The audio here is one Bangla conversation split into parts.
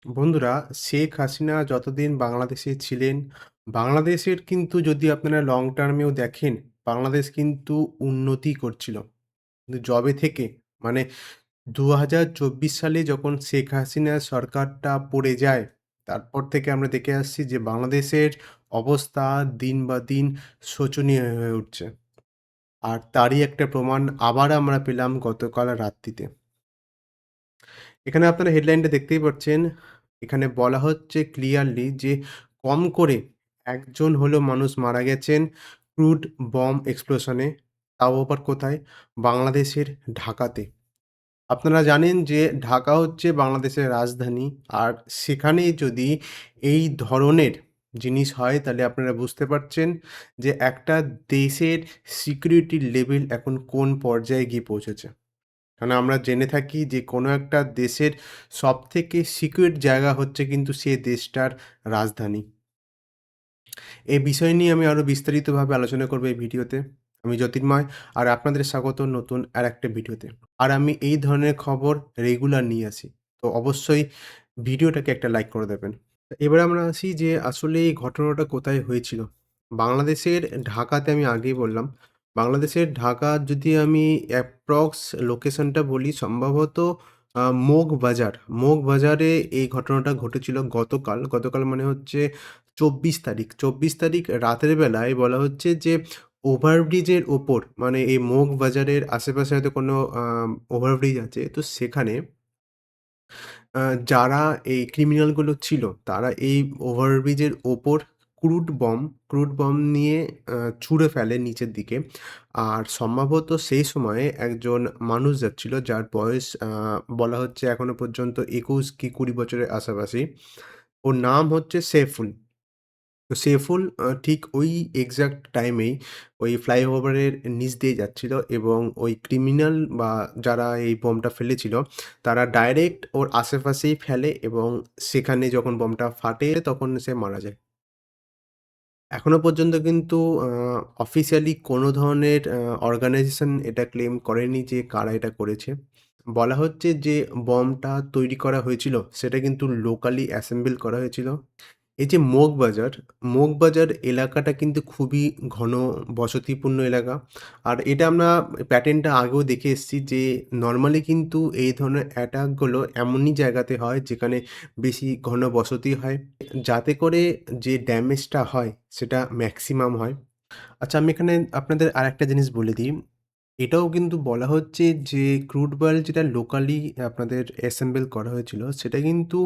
বন্ধুরা, শেখ হাসিনা যতদিন বাংলাদেশে ছিলেন, বাংলাদেশের কিন্তু যদি আপনারা লং টার্মেও দেখেন, বাংলাদেশ কিন্তু উন্নতি করছিল। কিন্তু যবে থেকে মানে ২০২৪ সালে যখন শেখ হাসিনার সরকারটা পড়ে যায়, তারপর থেকে আমরা দেখে আসছি যে বাংলাদেশের অবস্থা দিন বা দিন শোচনীয় হয়ে উঠছে। আর তারই একটা প্রমাণ আবার আমরা পেলাম গতকাল রাত্রিতে। এখানে আপনারা হেডলাইনটা দেখতেই পাচ্ছেন। এখানে বলা হচ্ছে ক্লিয়ারলি যে কম করে একজন হলেও মানুষ মারা গেছেন ক্রুড বম্ব এক্সপ্লোশনে। তাও আবার কোথায়? বাংলাদেশের ঢাকাতে। আপনারা জানেন যে ঢাকা হচ্ছে বাংলাদেশের রাজধানী। আর সেখানে যদি এই ধরনের জিনিস হয় তাহলে আপনারা বুঝতে পারছেন যে একটা দেশের সিকিউরিটি লেভেল এখন কোন পর্যায়ে গিয়ে পৌঁছেছে। কারণ আমরা জেনে থাকি যে কোনো একটা দেশের সবথেকে সিকিউর জায়গা হচ্ছে কিন্তু সে দেশটার রাজধানী। এই বিষয় নিয়ে আমি আরো বিস্তারিতভাবে আলোচনা করব এই ভিডিওতে। আমি জ্যোতির্ময়, আর আপনাদের স্বাগত নতুন আরেকটা ভিডিওতে। আর আমি এই ধরনের খবর রেগুলার নিয়ে আসি। তো অবশ্যই ভিডিওটাকে একটা লাইক করে দেবেন। এবার আমরা আসি যে আসলে এই ঘটনাটা কোথায় হয়েছিল। বাংলাদেশের ঢাকাতে আমি আগেই বললাম। বাংলাদেশের ঢাকা যদি আমি অ্যাপ্রক্স লোকেশনটা বলি সম্ভবত মগবাজার। মগবাজারে এই ঘটনাটা ঘটেছিল গতকাল। গতকাল মানে হচ্ছে ২৪ তারিখ। ২৪ তারিখ রাতের বেলায় বলা হচ্ছে যে ওভারব্রিজের ওপর মানে এই মগবাজারের আশেপাশে হয়তো কোনো ওভারব্রিজ আছে। তো সেখানে আ যারা এই ক্রিমিনালগুলো ছিল, তারা এই ওভারব্রিজের ওপর ক্রুড বম নিয়ে ছুঁড়ে ফেলে নিচের দিকে। আর সম্ভবত সেই সময়ে একজন মানুষ যাচ্ছিল, যার বয়স বলা হচ্ছে এখনো পর্যন্ত ২১ কি ২০ বছরের আশাপাশি। ওর নাম হচ্ছে সেফুল। তো সেফুল ঠিক ওই এক্সাক্ট টাইমেই ওই ফ্লাইওভারের নিচ দিয়ে যাচ্ছিল এবং ওই ক্রিমিনাল বা যারা এই বোমটা ফেলেছিল, তারা ডাইরেক্ট ওর আশেপাশেই ফেলে এবং সেখানে যখন বোমটা ফাটে তখন সে মারা যায়। এখনো পর্যন্ত কিন্তু অফিসিয়ালি কোনো ধরনের অর্গানাইজেশন এটা ক্লেম করেনি যে কারা এটা করেছে। বলা হচ্ছে যে বমটা তৈরি করা হয়েছিল সেটা কিন্তু লোকালি অ্যাসেম্বল করা হয়েছিল। এই যে মগবাজার এলাকাটা কিন্তু খুবই ঘন বসতিপূর্ণ এলাকা। আর এটা আমরা প্যাটার্নটা আগেও দেখে এসেছি যে নরমালি কিন্তু এই ধরনের অ্যাটাকগুলো এমনই জায়গাতে হয় যেখানে বেশি ঘন বসতি হয়। যাতে করে যে ড্যামেজটা হয় সেটা ম্যাক্সিমাম হয়। আচ্ছা, আমি এখানে আপনাদের আরেকটা জিনিস বলে দিই। এটাও কিন্তু বলা হচ্ছে যে ক্রুড অয়েল যেটা লোকালি আপনাদের অ্যাসেম্বল করা হয়েছিল সেটা কিন্তু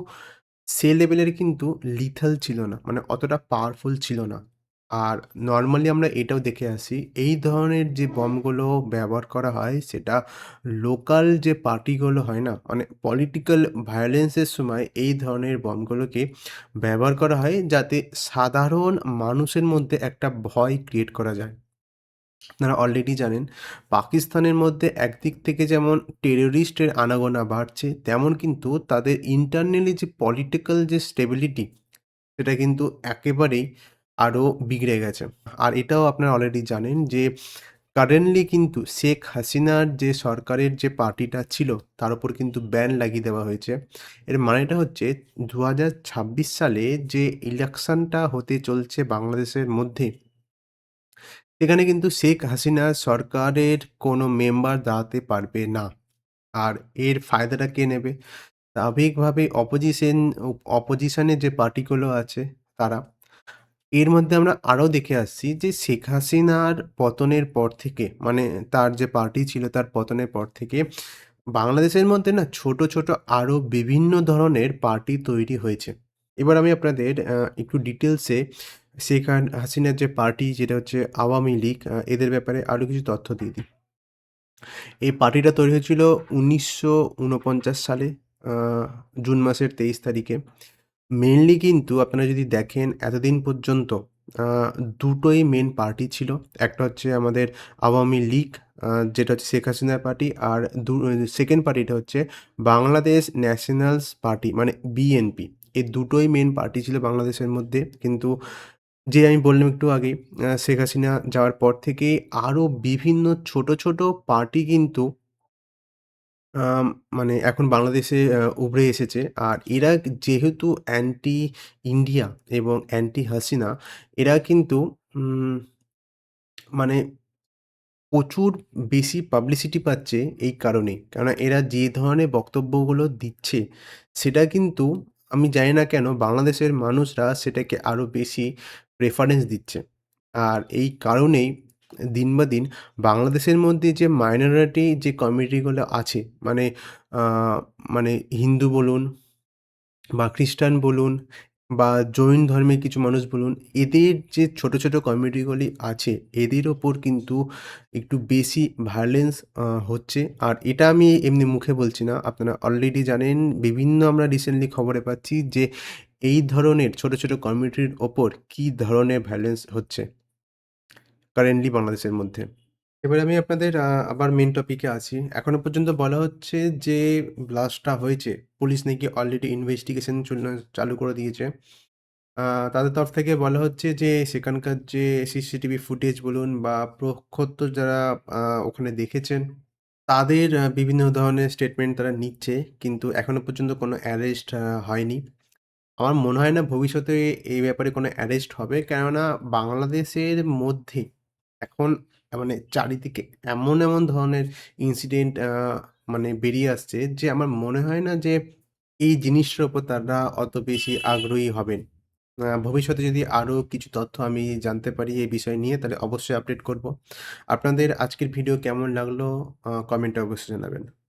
সে লেভেলের কিন্তু লিথাল ছিল না। মানে অতটা পাওয়ারফুল ছিল না। আর নরমালি আমরা এটাও দেখে আসি, এই ধরনের যে বমগুলো ব্যবহার করা হয় সেটা লোকাল যে পার্টিগুলো হয় না? মানে পলিটিক্যাল ভায়োলেন্স এর সময় এই ধরনের বমগুলোকে ব্যবহার করা হয় যাতে সাধারণ মানুষের মধ্যে একটা ভয় ক্রিয়েট করা যায়। আপনারা অলরেডি জানেন পাকিস্তানের মধ্যে একদিক থেকে যেমন টেররিস্টের আনাগোনা বাড়ছে, তেমন কিন্তু তাদের ইন্টারনালি যে পলিটিক্যাল যে স্টেবিলিটি সেটা কিন্তু একেবারেই আরো বিগড়ে গেছে। আর এটাও আপনারা অলরেডি জানেন যে কারেন্টলি কিন্তু শেখ হাসিনার যে সরকারের যে পার্টিটা ছিল তার উপর কিন্তু ব্যান লাগিয়ে দেওয়া হয়েছে। এর মানেটা হচ্ছে ২০২৬ সালে যে ইলেকশনটা হতে চলছে বাংলাদেশের মধ্যে, সেখানে কিন্তু শেখ হাসিনা সরকারের কোনো মেম্বার দাঁড়াতে পারবে না। আর এর ফায়দাটা কে নেবে? স্বাভাবিকভাবেই অপোজিশনে যে পার্টিগুলো আছে তারা। এর মধ্যে আমরা আরও দেখে আসছি যে শেখ হাসিনার পতনের পর থেকে মানে তার যে পার্টি ছিল তার পতনের পর থেকে বাংলাদেশের মধ্যে না ছোট আরও বিভিন্ন ধরনের পার্টি তৈরি হয়েছে। এবার আমি আপনাদের একটু ডিটেইলসে শেখ হাসিনার যে পার্টি যেটা হচ্ছে আওয়ামী লীগ, এদের ব্যাপারে আরও কিছু তথ্য দিয়ে দিই। এই পার্টিটা তৈরি হয়েছিল ১৯৪৯ সালে আ জুন মাসের ২৩ তারিখে। মেইনলি কিন্তু আপনারা যদি দেখেন এতদিন পর্যন্ত আ দুটোই মেইন পার্টি ছিল। একটা হচ্ছে আমাদের আওয়ামী লীগ, যেটা হচ্ছে শেখ হাসিনার পার্টি। আর 2nd পার্টিটা হচ্ছে বাংলাদেশ ন্যাশনালস পার্টি মানে বিএনপি। এই দুটোই মেইন পার্টি ছিল বাংলাদেশের মধ্যে। কিন্তু যে আমি বললাম একটু আগেই, শেখ হাসিনা যাওয়ার পর থেকেই আরও বিভিন্ন ছোট পার্টি কিন্তু আম মানে এখন বাংলাদেশে উভরে এসেছে। আর এরা যেহেতু অ্যান্টি ইন্ডিয়া এবং অ্যান্টি হাসিনা, এরা কিন্তু উম মানে প্রচুর বেশি পাবলিসিটি পাচ্ছে এই কারণেই। কেননা এরা যে ধরনের বক্তব্যগুলো দিচ্ছে, সেটা কিন্তু আমি জানি না কেন বাংলাদেশের মানুষরা সেটাকে আরো বেশি প্রেফারেন্স দিচ্ছে। আর এই কারণেই দিন বা দিন বাংলাদেশের মধ্যে যে মাইনরিটি যে কমিউনিটিগুলো আছে, মানে আ মানে হিন্দু বলুন বা খ্রিস্টান বলুন বা জৈন ধর্মের কিছু মানুষ বলুন, এদের যে ছোট, ছোট কমিউনিটিগুলি আছে, এদের ওপর কিন্তু একটু বেশি ভায়োলেন্স হচ্ছে। আর এটা আমি এমনি মুখে বলছি না। আপনারা অলরেডি জানেন, বিভিন্ন আমরা রিসেন্টলি খবরে পাচ্ছি যে এই ধরনের ছোট, ছোট কমিউনিটির ওপর কি ধরনের ভায়োলেন্স হচ্ছে কারেন্টলি বাংলাদেশের মধ্যে। এবারে আমি আপনাদের আবার মেইন টপিকে আসি। এখনো পর্যন্ত বলা হচ্ছে যে ব্লাস্টটা হয়েছে, পুলিশ নাকি অলরেডি ইনভেস্টিগেশন চালু করে দিয়েছে। আ তাদের তরফ থেকে বলা হচ্ছে যে সেখানকার যে সিসিটিভি ফুটেজ বলুন বা প্রত্যক্ষ যারা আ ওখানে দেখেছেন, তাদের বিভিন্ন ধরনের স্টেটমেন্ট তারা নিচ্ছে। কিন্তু এখনো পর্যন্ত কোনো অ্যারেস্ট হয়নি। আমার মনে হয় না ভবিষ্যতে এই ব্যাপারে কোনো অ্যারেস্ট হবে। কেননা বাংলাদেশের মধ্যে এখন মানে চারিদিকে এমন, এমন ধরনের ইনসিডেন্ট মানে বেরিয়ে আসছে যে আমার মনে হয় না যে এই জিনিসটার উপর তারা অত বেশি আগ্রহী হবেন। ভবিষ্যতে যদি আরো কিছু তথ্য আমি জানতে পারি এই বিষয় নিয়ে, তাহলে অবশ্যই আপডেট করব। আপনাদের আজকের ভিডিও কেমন লাগলো কমেন্টে অবশ্যই জানাবেন।